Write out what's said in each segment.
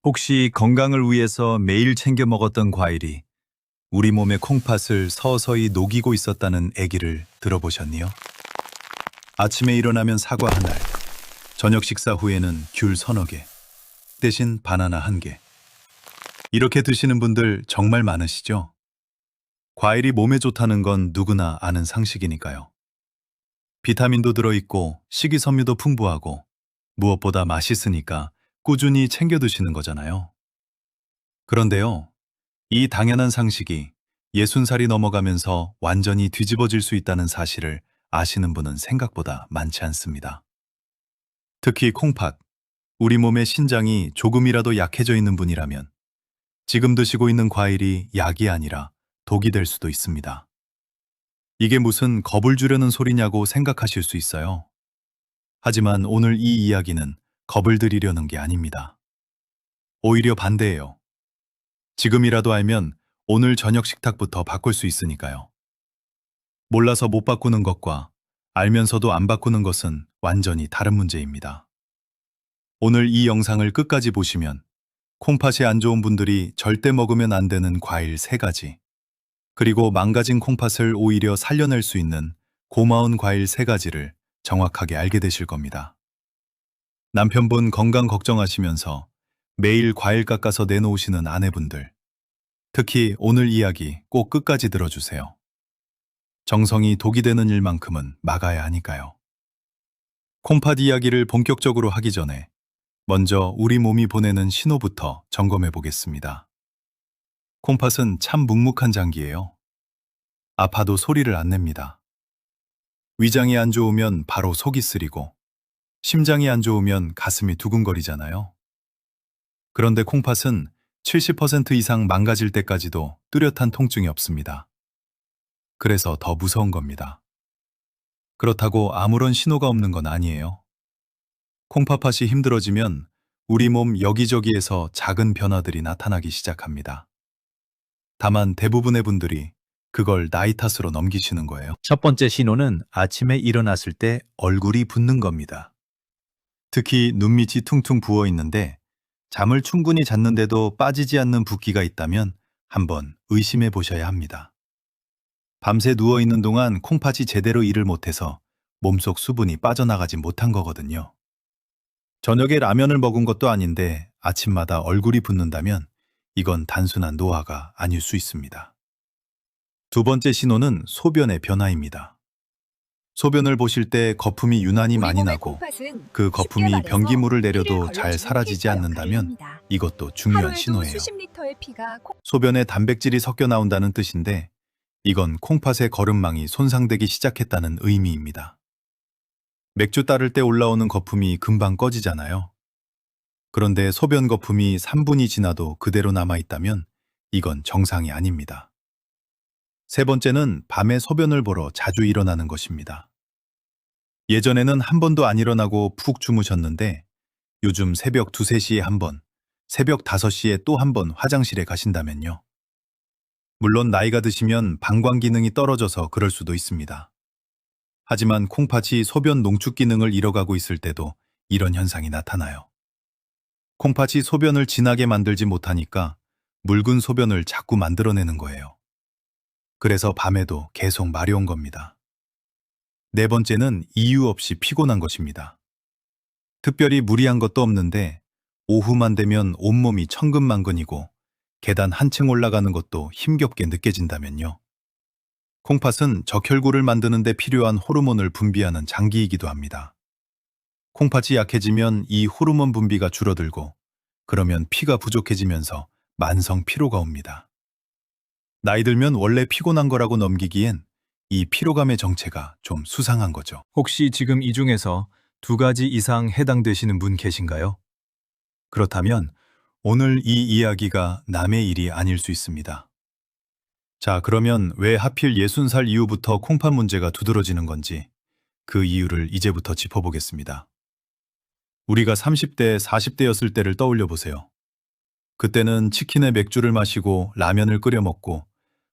혹시 건강을 위해서 매일 챙겨 먹었던 과일이 우리 몸의 콩팥을 서서히 녹이고 있었다는 얘기를 들어보셨니요? 아침에 일어나면 사과 한 알, 저녁 식사 후에는 귤 서너 개, 대신 바나나 한 개. 이렇게 드시는 분들 정말 많으시죠? 과일이 몸에 좋다는 건 누구나 아는 상식이니까요. 비타민도 들어있고 식이섬유도 풍부하고 무엇보다 맛있으니까 꾸준히 챙겨 드시는 거잖아요. 그런데요, 이 당연한 상식이 60살이 넘어가면서 완전히 뒤집어질 수 있다는 사실을 아시는 분은 생각보다 많지 않습니다. 특히 콩팥, 우리 몸의 신장이 조금이라도 약해져 있는 분이라면 지금 드시고 있는 과일이 약이 아니라 독이 될 수도 있습니다. 이게 무슨 겁을 주려는 소리냐고 생각하실 수 있어요. 하지만 오늘 이 이야기는 겁을 드리려는 게 아닙니다. 오히려 반대예요. 지금이라도 알면 오늘 저녁 식탁부터 바꿀 수 있으니까요. 몰라서 못 바꾸는 것과 알면서도 안 바꾸는 것은 완전히 다른 문제입니다. 오늘 이 영상을 끝까지 보시면 콩팥이 안 좋은 분들이 절대 먹으면 안 되는 과일 3가지, 그리고 망가진 콩팥을 오히려 살려낼 수 있는 고마운 과일 3가지를 정확하게 알게 되실 겁니다. 남편분 건강 걱정하시면서 매일 과일 깎아서 내놓으시는 아내분들, 특히 오늘 이야기 꼭 끝까지 들어주세요. 정성이 독이 되는 일만큼은 막아야 하니까요. 콩팥 이야기를 본격적으로 하기 전에 먼저 우리 몸이 보내는 신호부터 점검해 보겠습니다. 콩팥은 참 묵묵한 장기예요. 아파도 소리를 안 냅니다. 위장이 안 좋으면 바로 속이 쓰리고 심장이 안 좋으면 가슴이 두근거리잖아요. 그런데 콩팥은 70% 이상 망가질 때까지도 뚜렷한 통증이 없습니다. 그래서 더 무서운 겁니다. 그렇다고 아무런 신호가 없는 건 아니에요. 콩팥이 힘들어지면 우리 몸 여기저기에서 작은 변화들이 나타나기 시작합니다. 다만 대부분의 분들이 그걸 나이 탓으로 넘기시는 거예요. 첫 번째 신호는 아침에 일어났을 때 얼굴이 붓는 겁니다. 특히 눈밑이 퉁퉁 부어 있는데 잠을 충분히 잤는데도 빠지지 않는 붓기가 있다면 한번 의심해 보셔야 합니다. 밤새 누워있는 동안 콩팥이 제대로 일을 못해서 몸속 수분이 빠져나가지 못한 거거든요. 저녁에 라면을 먹은 것도 아닌데 아침마다 얼굴이 붓는다면 이건 단순한 노화가 아닐 수 있습니다. 두 번째 신호는 소변의 변화입니다. 소변을 보실 때 거품이 유난히 많이 나고 그 거품이 변기물을 내려도 잘 사라지지 않는다면 이것도 중요한 신호예요. 소변에 단백질이 섞여 나온다는 뜻인데 이건 콩팥의 거름망이 손상되기 시작했다는 의미입니다. 맥주 따를 때 올라오는 거품이 금방 꺼지잖아요. 그런데 소변 거품이 3분이 지나도 그대로 남아있다면 이건 정상이 아닙니다. 세 번째는 밤에 소변을 보러 자주 일어나는 것입니다. 예전에는 한 번도 안 일어나고 푹 주무셨는데 요즘 새벽 2, 3시에 한 번, 새벽 5시에 또 한 번 화장실에 가신다면요. 물론 나이가 드시면 방광 기능이 떨어져서 그럴 수도 있습니다. 하지만 콩팥이 소변 농축 기능을 잃어가고 있을 때도 이런 현상이 나타나요. 콩팥이 소변을 진하게 만들지 못하니까 묽은 소변을 자꾸 만들어내는 거예요. 그래서 밤에도 계속 마려운 겁니다. 네 번째는 이유 없이 피곤한 것입니다. 특별히 무리한 것도 없는데 오후만 되면 온몸이 천근만근이고 계단 한층 올라가는 것도 힘겹게 느껴진다면요. 콩팥은 적혈구를 만드는 데 필요한 호르몬을 분비하는 장기이기도 합니다. 콩팥이 약해지면 이 호르몬 분비가 줄어들고 그러면 피가 부족해지면서 만성 피로가 옵니다. 나이 들면 원래 피곤한 거라고 넘기기엔 이 피로감의 정체가 좀 수상한 거죠. 혹시 지금 이 중에서 2가지 이상 해당되시는 분 계신가요? 그렇다면 오늘 이 이야기가 남의 일이 아닐 수 있습니다. 자, 그러면 왜 하필 60살 이후부터 콩팥 문제가 두드러지는 건지 그 이유를 이제부터 짚어보겠습니다. 우리가 30대, 40대였을 때를 떠올려 보세요. 그때는 치킨에 맥주를 마시고 라면을 끓여 먹고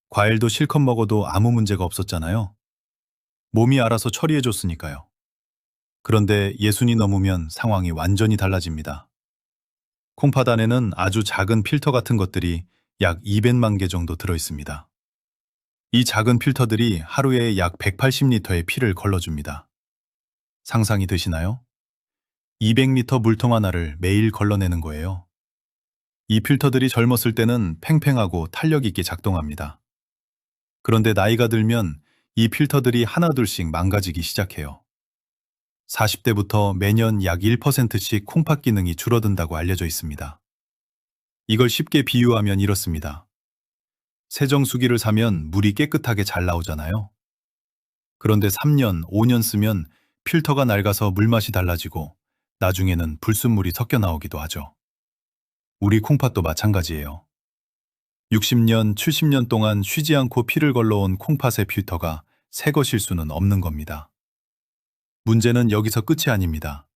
과일도 실컷 먹어도 아무 문제가 없었잖아요. 몸이 알아서 처리해줬으니까요. 그런데 60이 넘으면 상황이 완전히 달라집니다. 콩팥 안에는 아주 작은 필터 같은 것들이 약 200만 개 정도 들어 있습니다. 이 작은 필터들이 하루에 약 180리터의 피를 걸러줍니다. 상상이 되시나요? 200리터 물통 하나를 매일 걸러내는 거예요. 이 필터들이 젊었을 때는 팽팽하고 탄력 있게 작동합니다. 그런데 나이가 들면 이 필터들이 하나둘씩 망가지기 시작해요. 40대부터 매년 약 1%씩 콩팥 기능이 줄어든다고 알려져 있습니다. 이걸 쉽게 비유하면 이렇습니다. 세정수기를 사면 물이 깨끗하게 잘 나오잖아요. 그런데 3년, 5년 쓰면 필터가 낡아서 물맛이 달라지고 나중에는 불순물이 섞여 나오기도 하죠. 우리 콩팥도 마찬가지예요. 60년, 70년 동안 쉬지 않고 피를 걸러온 콩팥의 필터가 새 것일 수는 없는 겁니다. 문제는 여기서 끝이 아닙니다.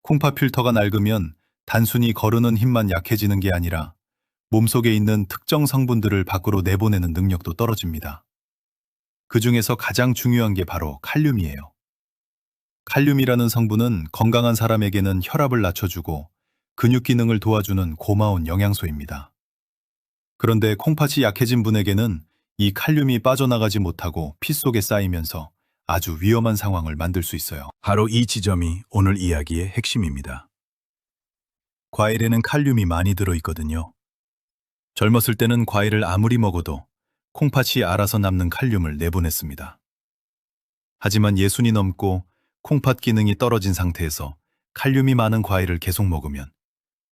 콩팥 필터가 낡으면 단순히 거르는 힘만 약해지는 게 아니라 몸속에 있는 특정 성분들을 밖으로 내보내는 능력도 떨어집니다. 그 중에서 가장 중요한 게 바로 칼륨이에요. 칼륨이라는 성분은 건강한 사람에게는 혈압을 낮춰주고 근육 기능을 도와주는 고마운 영양소입니다. 그런데 콩팥이 약해진 분에게는 이 칼륨이 빠져나가지 못하고 피 속에 쌓이면서 아주 위험한 상황을 만들 수 있어요. 바로 이 지점이 오늘 이야기의 핵심입니다. 과일에는 칼륨이 많이 들어있거든요. 젊었을 때는 과일을 아무리 먹어도 콩팥이 알아서 남는 칼륨을 내보냈습니다. 하지만 예순이 넘고 콩팥 기능이 떨어진 상태에서 칼륨이 많은 과일을 계속 먹으면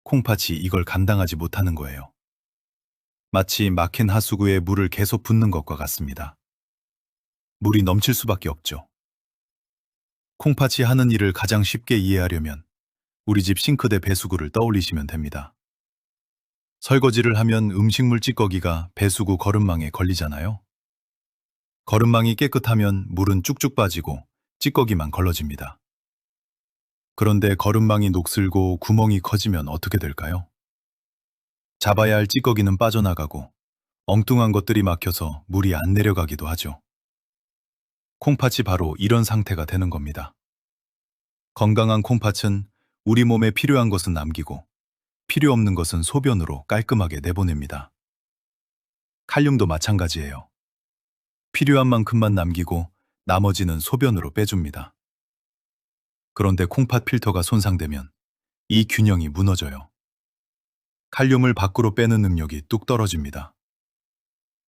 콩팥이 이걸 감당하지 못하는 거예요. 마치 막힌 하수구에 물을 계속 붓는 것과 같습니다. 물이 넘칠 수밖에 없죠. 콩팥이 하는 일을 가장 쉽게 이해하려면 우리 집 싱크대 배수구를 떠올리시면 됩니다. 설거지를 하면 음식물 찌꺼기가 배수구 거름망에 걸리잖아요. 거름망이 깨끗하면 물은 쭉쭉 빠지고 찌꺼기만 걸러집니다. 그런데 거름망이 녹슬고 구멍이 커지면 어떻게 될까요? 잡아야 할 찌꺼기는 빠져나가고 엉뚱한 것들이 막혀서 물이 안 내려가기도 하죠. 콩팥이 바로 이런 상태가 되는 겁니다. 건강한 콩팥은 우리 몸에 필요한 것은 남기고 필요 없는 것은 소변으로 깔끔하게 내보냅니다. 칼륨도 마찬가지예요. 필요한 만큼만 남기고 나머지는 소변으로 빼줍니다. 그런데 콩팥 필터가 손상되면 이 균형이 무너져요. 칼륨을 밖으로 빼는 능력이 뚝 떨어집니다.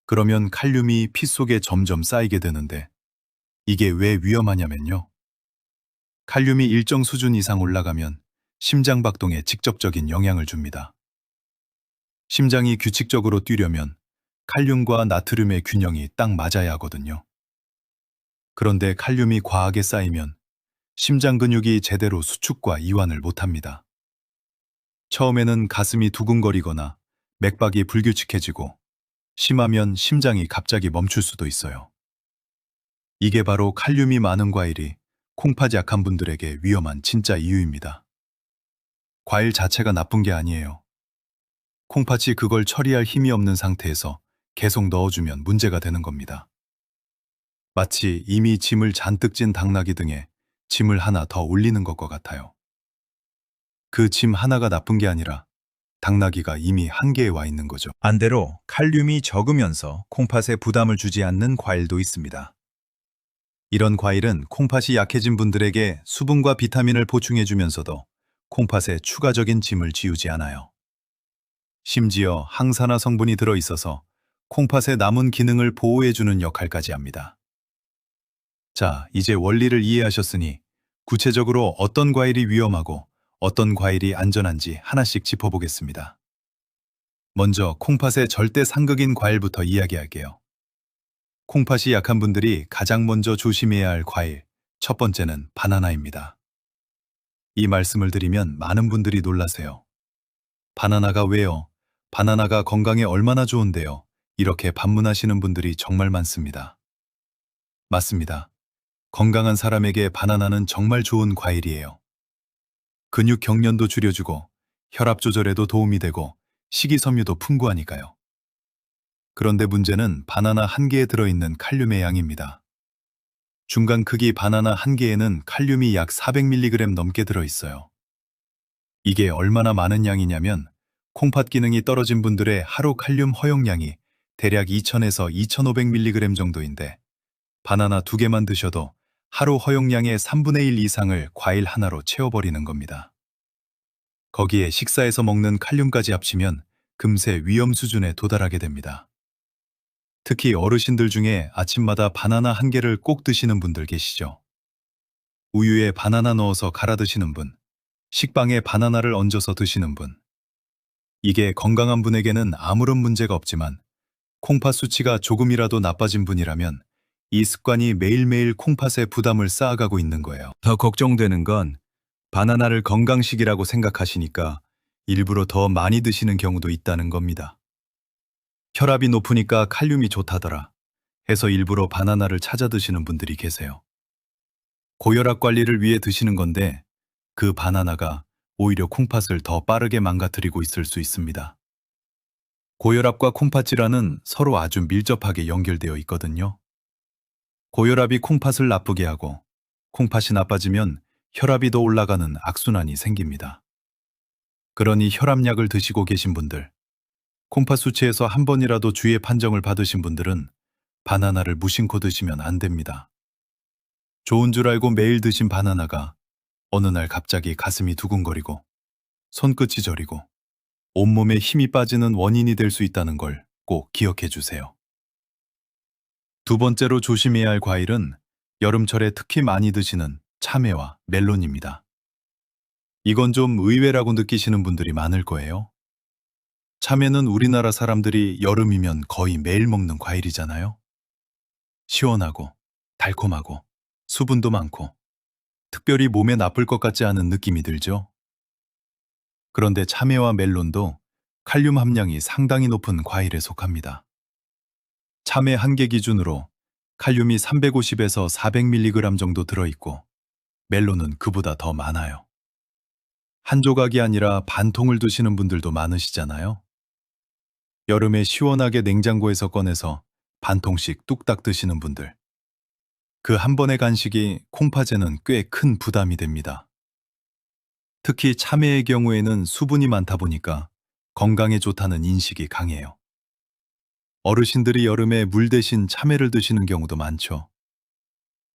그러면 칼륨이 피 속에 점점 쌓이게 되는데 이게 왜 위험하냐면요. 칼륨이 일정 수준 이상 올라가면 심장 박동에 직접적인 영향을 줍니다. 심장이 규칙적으로 뛰려면 칼륨과 나트륨의 균형이 딱 맞아야 하거든요. 그런데 칼륨이 과하게 쌓이면 심장 근육이 제대로 수축과 이완을 못합니다. 처음에는 가슴이 두근거리거나 맥박이 불규칙해지고 심하면 심장이 갑자기 멈출 수도 있어요. 이게 바로 칼륨이 많은 과일이 콩팥 약한 분들에게 위험한 진짜 이유입니다. 과일 자체가 나쁜 게 아니에요. 콩팥이 그걸 처리할 힘이 없는 상태에서 계속 넣어주면 문제가 되는 겁니다. 마치 이미 짐을 잔뜩 진 당나귀 등에 짐을 하나 더 올리는 것과 같아요. 그 짐 하나가 나쁜 게 아니라 당나귀가 이미 한계에 와 있는 거죠. 반대로 칼륨이 적으면서 콩팥에 부담을 주지 않는 과일도 있습니다. 이런 과일은 콩팥이 약해진 분들에게 수분과 비타민을 보충해주면서도 콩팥에 추가적인 짐을 지우지 않아요. 심지어 항산화 성분이 들어있어서 콩팥의 남은 기능을 보호해주는 역할까지 합니다. 자, 이제 원리를 이해하셨으니 구체적으로 어떤 과일이 위험하고 어떤 과일이 안전한지 하나씩 짚어보겠습니다. 먼저 콩팥의 절대 상극인 과일부터 이야기할게요. 콩팥이 약한 분들이 가장 먼저 조심해야 할 과일, 첫 번째는 바나나입니다. 이 말씀을 드리면 많은 분들이 놀라세요. 바나나가 왜요? 바나나가 건강에 얼마나 좋은데요? 이렇게 반문하시는 분들이 정말 많습니다. 맞습니다. 건강한 사람에게 바나나는 정말 좋은 과일이에요. 근육 경련도 줄여주고 혈압 조절에도 도움이 되고 식이섬유도 풍부하니까요. 그런데 문제는 바나나 한 개에 들어있는 칼륨의 양입니다. 중간 크기 바나나 한 개에는 칼륨이 약 400mg 넘게 들어있어요. 이게 얼마나 많은 양이냐면 콩팥 기능이 떨어진 분들의 하루 칼륨 허용량이 대략 2000에서 2500mg 정도인데 바나나 2개만 드셔도 하루 허용량의 3분의 1 이상을 과일 하나로 채워버리는 겁니다. 거기에 식사에서 먹는 칼륨까지 합치면 금세 위험 수준에 도달하게 됩니다. 특히 어르신들 중에 아침마다 바나나 1개를 꼭 드시는 분들 계시죠? 우유에 바나나 넣어서 갈아 드시는 분, 식빵에 바나나를 얹어서 드시는 분. 이게 건강한 분에게는 아무런 문제가 없지만 콩팥 수치가 조금이라도 나빠진 분이라면 이 습관이 매일매일 콩팥에 부담을 쌓아가고 있는 거예요. 더 걱정되는 건 바나나를 건강식이라고 생각하시니까 일부러 더 많이 드시는 경우도 있다는 겁니다. 혈압이 높으니까 칼륨이 좋다더라 해서 일부러 바나나를 찾아 드시는 분들이 계세요. 고혈압 관리를 위해 드시는 건데 그 바나나가 오히려 콩팥을 더 빠르게 망가뜨리고 있을 수 있습니다. 고혈압과 콩팥 질환은 서로 아주 밀접하게 연결되어 있거든요. 고혈압이 콩팥을 나쁘게 하고 콩팥이 나빠지면 혈압이 더 올라가는 악순환이 생깁니다. 그러니 혈압약을 드시고 계신 분들, 콩팥 수치에서 한 번이라도 주의 판정을 받으신 분들은 바나나를 무심코 드시면 안 됩니다. 좋은 줄 알고 매일 드신 바나나가 어느 날 갑자기 가슴이 두근거리고 손끝이 저리고 온몸에 힘이 빠지는 원인이 될 수 있다는 걸 꼭 기억해 주세요. 두 번째로 조심해야 할 과일은 여름철에 특히 많이 드시는 참외와 멜론입니다. 이건 좀 의외라고 느끼시는 분들이 많을 거예요. 참외는 우리나라 사람들이 여름이면 거의 매일 먹는 과일이잖아요. 시원하고 달콤하고 수분도 많고 특별히 몸에 나쁠 것 같지 않은 느낌이 들죠. 그런데 참외와 멜론도 칼륨 함량이 상당히 높은 과일에 속합니다. 참외 1개 기준으로 칼륨이 350에서 400mg 정도 들어있고 멜론은 그보다 더 많아요. 한 조각이 아니라 반 통을 드시는 분들도 많으시잖아요. 여름에 시원하게 냉장고에서 꺼내서 반 통씩 뚝딱 드시는 분들. 그 한 번의 간식이 콩팥에는 꽤 큰 부담이 됩니다. 특히 참외의 경우에는 수분이 많다 보니까 건강에 좋다는 인식이 강해요. 어르신들이 여름에 물 대신 참외를 드시는 경우도 많죠.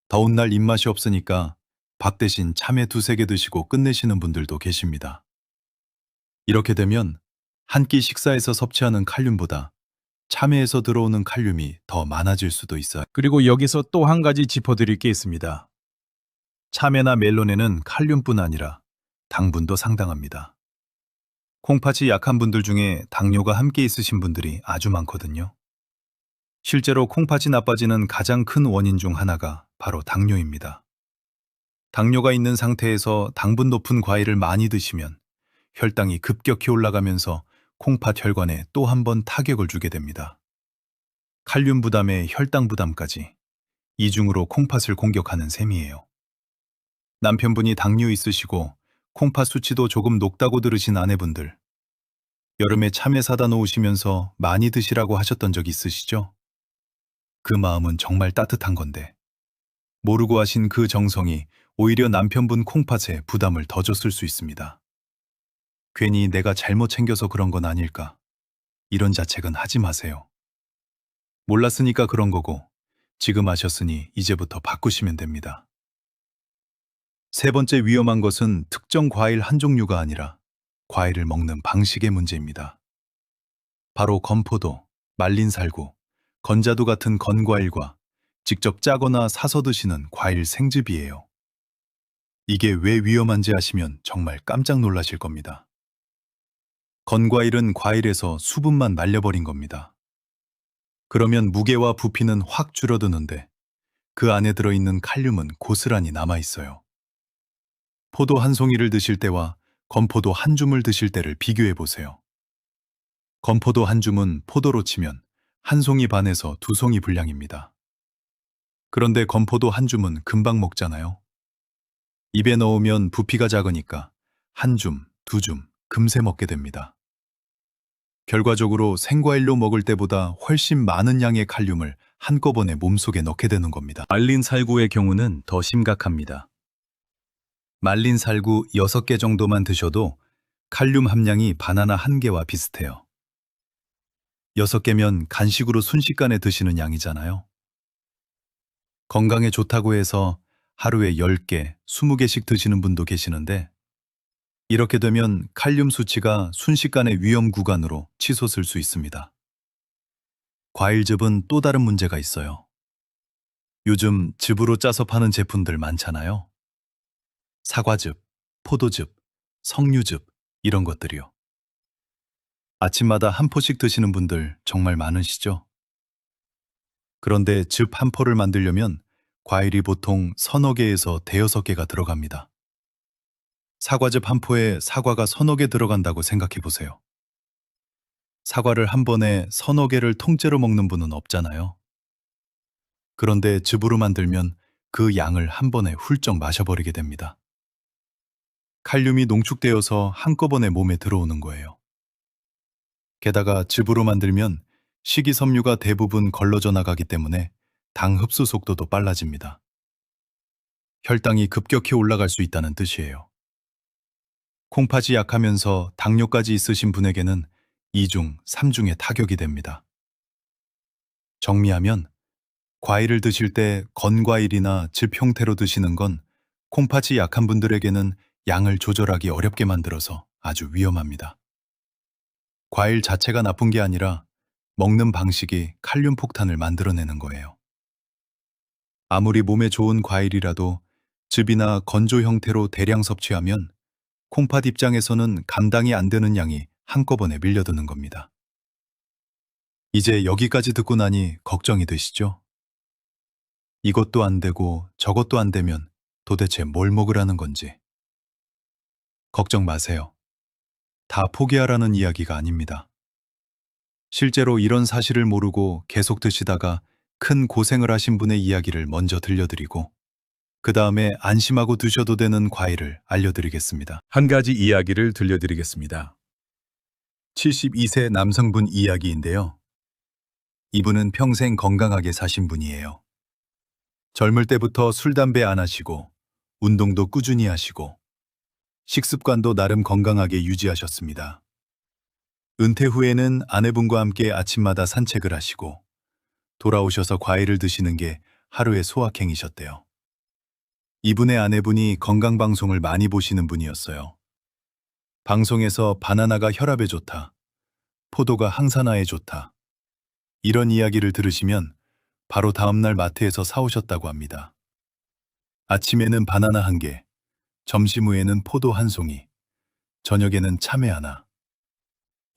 더운 날 입맛이 없으니까 밥 대신 참외 2~3개 드시고 끝내시는 분들도 계십니다. 이렇게 되면 한 끼 식사에서 섭취하는 칼륨보다 참외에서 들어오는 칼륨이 더 많아질 수도 있어요. 그리고 여기서 또 한 가지 짚어드릴 게 있습니다. 참외나 멜론에는 칼륨뿐 아니라 당분도 상당합니다. 콩팥이 약한 분들 중에 당뇨가 함께 있으신 분들이 아주 많거든요. 실제로 콩팥이 나빠지는 가장 큰 원인 중 하나가 바로 당뇨입니다. 당뇨가 있는 상태에서 당분 높은 과일을 많이 드시면 혈당이 급격히 올라가면서 콩팥 혈관에 또 한 번 타격을 주게 됩니다. 칼륨 부담에 혈당 부담까지 이중으로 콩팥을 공격하는 셈이에요. 남편분이 당뇨 있으시고 콩팥 수치도 조금 높다고 들으신 아내분들, 여름에 참외 사다 놓으시면서 많이 드시라고 하셨던 적 있으시죠? 그 마음은 정말 따뜻한 건데 모르고 하신 그 정성이 오히려 남편분 콩팥에 부담을 더 줬을 수 있습니다. 괜히 내가 잘못 챙겨서 그런 건 아닐까, 이런 자책은 하지 마세요. 몰랐으니까 그런 거고 지금 아셨으니 이제부터 바꾸시면 됩니다. 세 번째 위험한 것은 특정 과일 한 종류가 아니라 과일을 먹는 방식의 문제입니다. 바로 건포도, 말린 살구, 건자두 같은 건과일과 직접 짜거나 사서 드시는 과일 생즙이에요. 이게 왜 위험한지 아시면 정말 깜짝 놀라실 겁니다. 건과일은 과일에서 수분만 날려버린 겁니다. 그러면 무게와 부피는 확 줄어드는데 그 안에 들어있는 칼륨은 고스란히 남아있어요. 포도 한 송이를 드실 때와 건포도 한 줌을 드실 때를 비교해 보세요. 건포도 한 줌은 포도로 치면 한 송이 반에서 2송이 분량입니다. 그런데 건포도 한 줌은 금방 먹잖아요. 입에 넣으면 부피가 작으니까 한 줌, 2줌 금세 먹게 됩니다. 결과적으로 생과일로 먹을 때보다 훨씬 많은 양의 칼륨을 한꺼번에 몸속에 넣게 되는 겁니다. 말린 살구의 경우는 더 심각합니다. 말린 살구 6개 정도만 드셔도 칼륨 함량이 바나나 한 개와 비슷해요. 6개면 간식으로 순식간에 드시는 양이잖아요. 건강에 좋다고 해서 하루에 10개, 20개씩 드시는 분도 계시는데 이렇게 되면 칼륨 수치가 순식간에 위험 구간으로 치솟을 수 있습니다. 과일즙은 또 다른 문제가 있어요. 요즘 즙으로 짜서 파는 제품들 많잖아요. 사과즙, 포도즙, 석류즙 이런 것들이요. 아침마다 한 포씩 드시는 분들 정말 많으시죠? 그런데 즙 한 포를 만들려면 과일이 보통 서너 개에서 대여섯 개가 들어갑니다. 사과즙 한 포에 사과가 서너 개 들어간다고 생각해 보세요. 사과를 한 번에 서너 개를 통째로 먹는 분은 없잖아요. 그런데 즙으로 만들면 그 양을 한 번에 훌쩍 마셔버리게 됩니다. 칼륨이 농축되어서 한꺼번에 몸에 들어오는 거예요. 게다가 즙으로 만들면 식이섬유가 대부분 걸러져 나가기 때문에 당 흡수 속도도 빨라집니다. 혈당이 급격히 올라갈 수 있다는 뜻이에요. 콩팥이 약하면서 당뇨까지 있으신 분에게는 2중, 3중의 타격이 됩니다. 정리하면 과일을 드실 때 건과일이나 즙 형태로 드시는 건 콩팥이 약한 분들에게는 양을 조절하기 어렵게 만들어서 아주 위험합니다. 과일 자체가 나쁜 게 아니라 먹는 방식이 칼륨 폭탄을 만들어내는 거예요. 아무리 몸에 좋은 과일이라도 즙이나 건조 형태로 대량 섭취하면 콩팥 입장에서는 감당이 안 되는 양이 한꺼번에 밀려드는 겁니다. 이제 여기까지 듣고 나니 걱정이 되시죠? 이것도 안 되고 저것도 안 되면 도대체 뭘 먹으라는 건지. 걱정 마세요. 다 포기하라는 이야기가 아닙니다. 실제로 이런 사실을 모르고 계속 드시다가 큰 고생을 하신 분의 이야기를 먼저 들려드리고 그 다음에 안심하고 드셔도 되는 과일을 알려드리겠습니다. 한 가지 이야기를 들려드리겠습니다. 72세 남성분 이야기인데요. 이분은 평생 건강하게 사신 분이에요. 젊을 때부터 술, 담배 안 하시고 운동도 꾸준히 하시고 식습관도 나름 건강하게 유지하셨습니다. 은퇴 후에는 아내분과 함께 아침마다 산책을 하시고 돌아오셔서 과일을 드시는 게 하루의 소확행이셨대요. 이분의 아내분이 건강방송을 많이 보시는 분이었어요. 방송에서 바나나가 혈압에 좋다, 포도가 항산화에 좋다, 이런 이야기를 들으시면 바로 다음날 마트에서 사오셨다고 합니다. 아침에는 바나나 한 개, 점심 후에는 포도 한 송이, 저녁에는 참외 하나.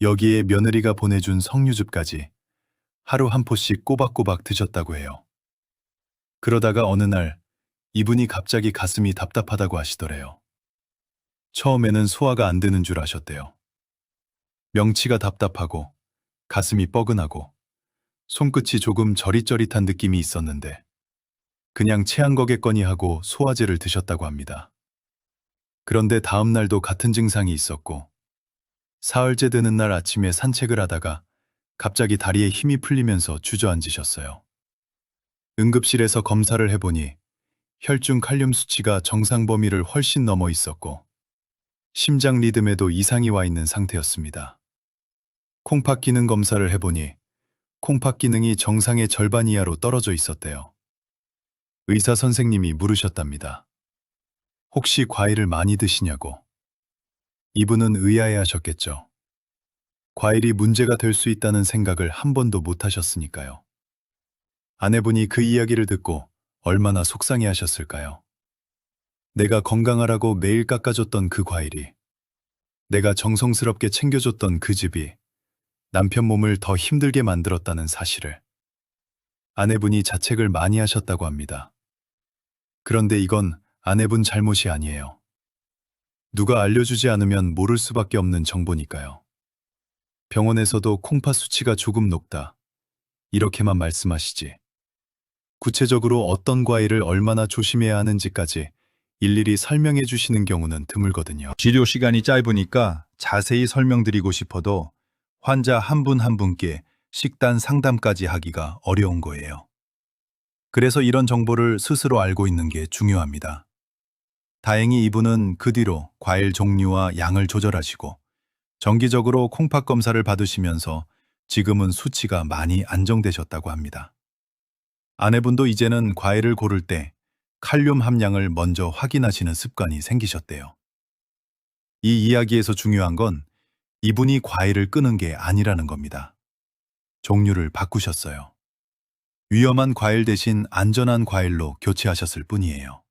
여기에 며느리가 보내준 석류즙까지 하루 한 포씩 꼬박꼬박 드셨다고 해요. 그러다가 어느 날 이분이 갑자기 가슴이 답답하다고 하시더래요. 처음에는 소화가 안 되는 줄 아셨대요. 명치가 답답하고 가슴이 뻐근하고 손끝이 조금 저릿저릿한 느낌이 있었는데 그냥 체한 거겠거니 하고 소화제를 드셨다고 합니다. 그런데 다음 날도 같은 증상이 있었고 사흘째 되는 날 아침에 산책을 하다가 갑자기 다리에 힘이 풀리면서 주저앉으셨어요. 응급실에서 검사를 해보니 혈중 칼륨 수치가 정상 범위를 훨씬 넘어 있었고 심장 리듬에도 이상이 와 있는 상태였습니다. 콩팥 기능 검사를 해보니 콩팥 기능이 정상의 절반 이하로 떨어져 있었대요. 의사 선생님이 물으셨답니다. 혹시 과일을 많이 드시냐고. 이분은 의아해하셨겠죠. 과일이 문제가 될 수 있다는 생각을 한 번도 못 하셨으니까요. 아내분이 그 이야기를 듣고 얼마나 속상해하셨을까요? 내가 건강하라고 매일 깎아줬던 그 과일이, 내가 정성스럽게 챙겨줬던 그 즙이 남편 몸을 더 힘들게 만들었다는 사실을. 아내분이 자책을 많이 하셨다고 합니다. 그런데 이건 아내분 잘못이 아니에요. 누가 알려주지 않으면 모를 수밖에 없는 정보니까요. 병원에서도 콩팥 수치가 조금 높다, 이렇게만 말씀하시지. 구체적으로 어떤 과일을 얼마나 조심해야 하는지까지 일일이 설명해 주시는 경우는 드물거든요. 치료 시간이 짧으니까 자세히 설명드리고 싶어도 환자 한 분 한 분께 식단 상담까지 하기가 어려운 거예요. 그래서 이런 정보를 스스로 알고 있는 게 중요합니다. 다행히 이분은 그 뒤로 과일 종류와 양을 조절하시고 정기적으로 콩팥 검사를 받으시면서 지금은 수치가 많이 안정되셨다고 합니다. 아내분도 이제는 과일을 고를 때 칼륨 함량을 먼저 확인하시는 습관이 생기셨대요. 이 이야기에서 중요한 건 이분이 과일을 끄는 게 아니라는 겁니다. 종류를 바꾸셨어요. 위험한 과일 대신 안전한 과일로 교체하셨을 뿐이에요.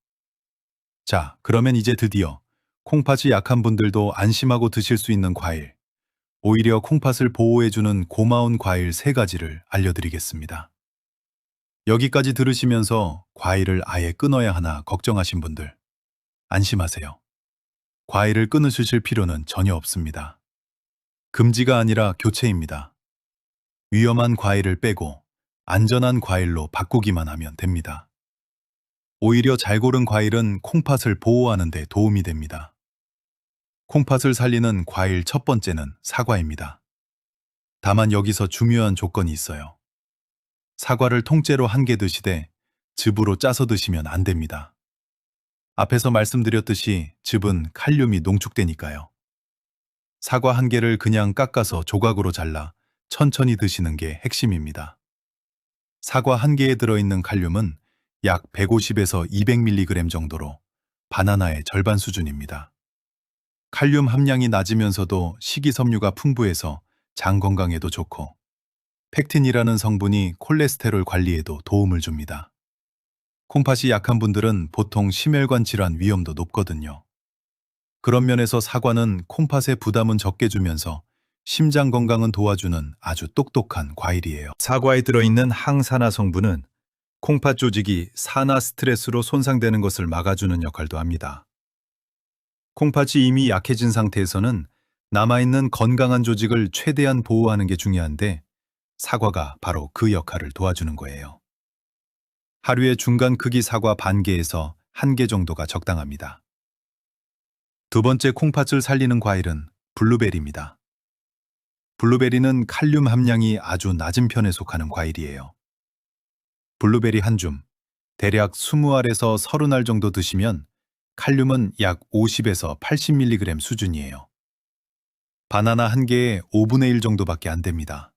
자, 그러면 이제 드디어 콩팥이 약한 분들도 안심하고 드실 수 있는 과일, 오히려 콩팥을 보호해주는 고마운 과일 3가지를 알려드리겠습니다. 여기까지 들으시면서 과일을 아예 끊어야 하나 걱정하신 분들, 안심하세요. 과일을 끊으실 필요는 전혀 없습니다. 금지가 아니라 교체입니다. 위험한 과일을 빼고 안전한 과일로 바꾸기만 하면 됩니다. 오히려 잘 고른 과일은 콩팥을 보호하는 데 도움이 됩니다. 콩팥을 살리는 과일 첫 번째는 사과입니다. 다만 여기서 중요한 조건이 있어요. 사과를 통째로 1개 드시되 즙으로 짜서 드시면 안 됩니다. 앞에서 말씀드렸듯이 즙은 칼륨이 농축되니까요. 사과 1개를 그냥 깎아서 조각으로 잘라 천천히 드시는 게 핵심입니다. 사과 1개에 들어있는 칼륨은 약 150에서 200mg 정도로 바나나의 절반 수준입니다. 칼륨 함량이 낮으면서도 식이섬유가 풍부해서 장 건강에도 좋고 펙틴이라는 성분이 콜레스테롤 관리에도 도움을 줍니다. 콩팥이 약한 분들은 보통 심혈관 질환 위험도 높거든요. 그런 면에서 사과는 콩팥의 부담은 적게 주면서 심장 건강은 도와주는 아주 똑똑한 과일이에요. 사과에 들어있는 항산화 성분은 콩팥 조직이 산화 스트레스로 손상되는 것을 막아주는 역할도 합니다. 콩팥이 이미 약해진 상태에서는 남아있는 건강한 조직을 최대한 보호하는 게 중요한데 사과가 바로 그 역할을 도와주는 거예요. 하루에 중간 크기 사과 반 개에서 1개 정도가 적당합니다. 두 번째 콩팥을 살리는 과일은 블루베리입니다. 블루베리는 칼륨 함량이 아주 낮은 편에 속하는 과일이에요. 블루베리 한 줌, 대략 20알에서 30알 정도 드시면 칼륨은 약 50에서 80mg 수준이에요. 바나나 1개에 5분의 1 정도밖에 안 됩니다.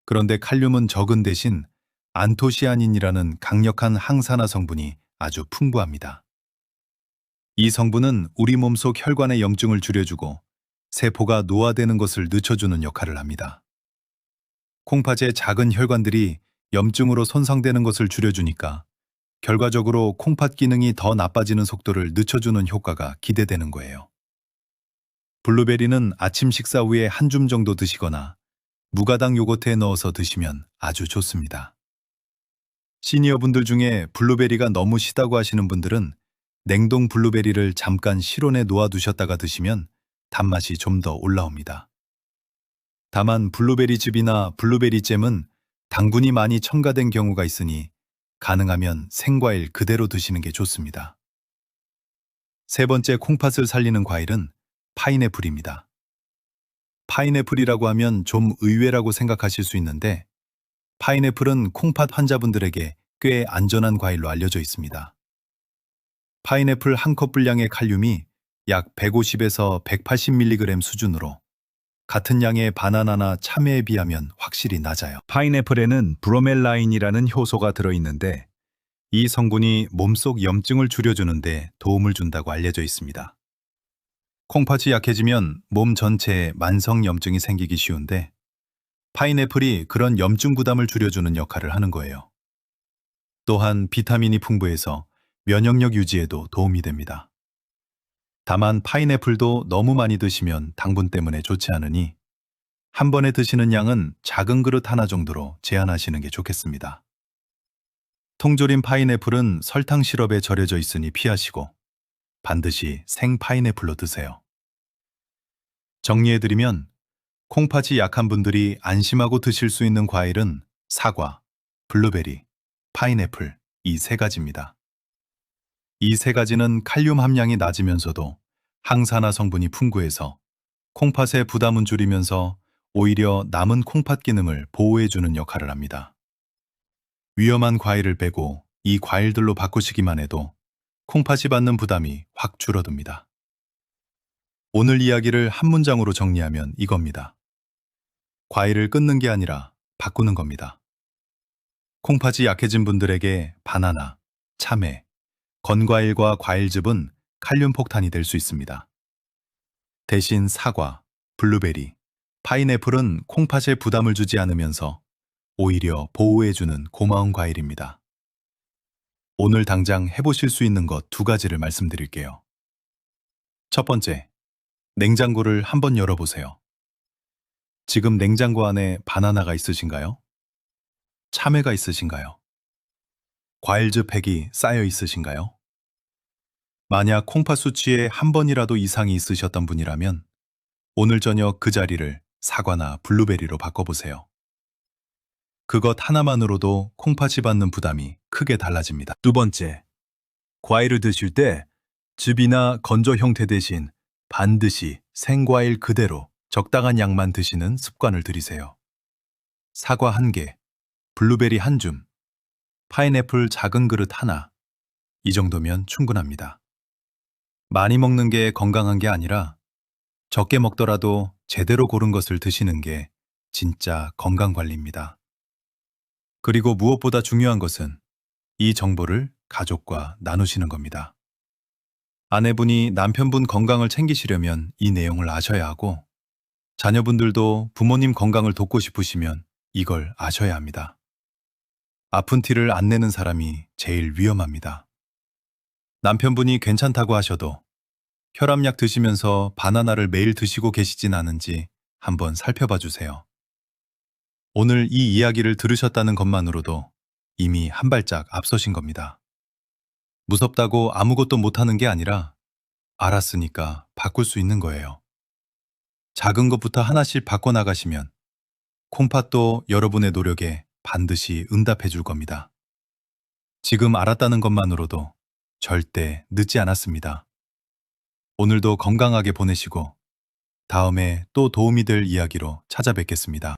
그런데 칼륨은 적은 대신 안토시아닌이라는 강력한 항산화 성분이 아주 풍부합니다. 이 성분은 우리 몸속 혈관의 염증을 줄여주고 세포가 노화되는 것을 늦춰주는 역할을 합니다. 콩팥의 작은 혈관들이 염증으로 손상되는 것을 줄여주니까 결과적으로 콩팥 기능이 더 나빠지는 속도를 늦춰주는 효과가 기대되는 거예요. 블루베리는 아침 식사 후에 1줌 정도 드시거나 무가당 요거트에 넣어서 드시면 아주 좋습니다. 시니어분들 중에 블루베리가 너무 시다고 하시는 분들은 냉동 블루베리를 잠깐 실온에 놓아두셨다가 드시면 단맛이 좀 더 올라옵니다. 다만 블루베리 즙이나 블루베리 잼은 당분이 많이 첨가된 경우가 있으니 가능하면 생과일 그대로 드시는 게 좋습니다. 세 번째 콩팥을 살리는 과일은 파인애플입니다. 파인애플이라고 하면 좀 의외라고 생각하실 수 있는데 파인애플은 콩팥 환자분들에게 꽤 안전한 과일로 알려져 있습니다. 파인애플 한 컵 분량의 칼륨이 약 150에서 180mg 수준으로 같은 양의 바나나나 참외에 비하면 확실히 낮아요. 파인애플에는 브로멜라인이라는 효소가 들어있는데 이 성분이 몸속 염증을 줄여주는데 도움을 준다고 알려져 있습니다. 콩팥이 약해지면 몸 전체에 만성 염증이 생기기 쉬운데 파인애플이 그런 염증 부담을 줄여주는 역할을 하는 거예요. 또한 비타민이 풍부해서 면역력 유지에도 도움이 됩니다. 다만 파인애플도 너무 많이 드시면 당분 때문에 좋지 않으니 한 번에 드시는 양은 작은 그릇 하나 정도로 제한하시는 게 좋겠습니다. 통조림 파인애플은 설탕 시럽에 절여져 있으니 피하시고 반드시 생 파인애플로 드세요. 정리해드리면 콩팥이 약한 분들이 안심하고 드실 수 있는 과일은 사과, 블루베리, 파인애플 이 3가지입니다. 이 3가지는 칼륨 함량이 낮으면서도 항산화 성분이 풍부해서 콩팥의 부담은 줄이면서 오히려 남은 콩팥 기능을 보호해주는 역할을 합니다. 위험한 과일을 빼고 이 과일들로 바꾸시기만 해도 콩팥이 받는 부담이 확 줄어듭니다. 오늘 이야기를 한 문장으로 정리하면 이겁니다. 과일을 끊는 게 아니라 바꾸는 겁니다. 콩팥이 약해진 분들에게 바나나, 참외, 건과일과 과일즙은 칼륨 폭탄이 될 수 있습니다. 대신 사과, 블루베리, 파인애플은 콩팥에 부담을 주지 않으면서 오히려 보호해주는 고마운 과일입니다. 오늘 당장 해보실 수 있는 것 2가지를 말씀드릴게요. 첫 번째, 냉장고를 한번 열어보세요. 지금 냉장고 안에 바나나가 있으신가요? 참외가 있으신가요? 과일즙 팩이 쌓여 있으신가요? 만약 콩팥 수치에 한 번이라도 이상이 있으셨던 분이라면 오늘 저녁 그 자리를 사과나 블루베리로 바꿔보세요. 그것 하나만으로도 콩팥이 받는 부담이 크게 달라집니다. 2번째, 과일을 드실 때 즙이나 건조 형태 대신 반드시 생과일 그대로 적당한 양만 드시는 습관을 들이세요. 사과 1개, 블루베리 1줌, 파인애플 작은 그릇 하나, 이 정도면 충분합니다. 많이 먹는 게 건강한 게 아니라 적게 먹더라도 제대로 고른 것을 드시는 게 진짜 건강관리입니다. 그리고 무엇보다 중요한 것은 이 정보를 가족과 나누시는 겁니다. 아내분이 남편분 건강을 챙기시려면 이 내용을 아셔야 하고, 자녀분들도 부모님 건강을 돕고 싶으시면 이걸 아셔야 합니다. 아픈 티를 안 내는 사람이 제일 위험합니다. 남편분이 괜찮다고 하셔도 혈압약 드시면서 바나나를 매일 드시고 계시진 않은지 한번 살펴봐 주세요. 오늘 이 이야기를 들으셨다는 것만으로도 이미 한 발짝 앞서신 겁니다. 무섭다고 아무것도 못하는 게 아니라 알았으니까 바꿀 수 있는 거예요. 작은 것부터 하나씩 바꿔나가시면 콩팥도 여러분의 노력에 반드시 응답해 줄 겁니다. 지금 알았다는 것만으로도 절대 늦지 않았습니다. 오늘도 건강하게 보내시고 다음에 또 도움이 될 이야기로 찾아뵙겠습니다.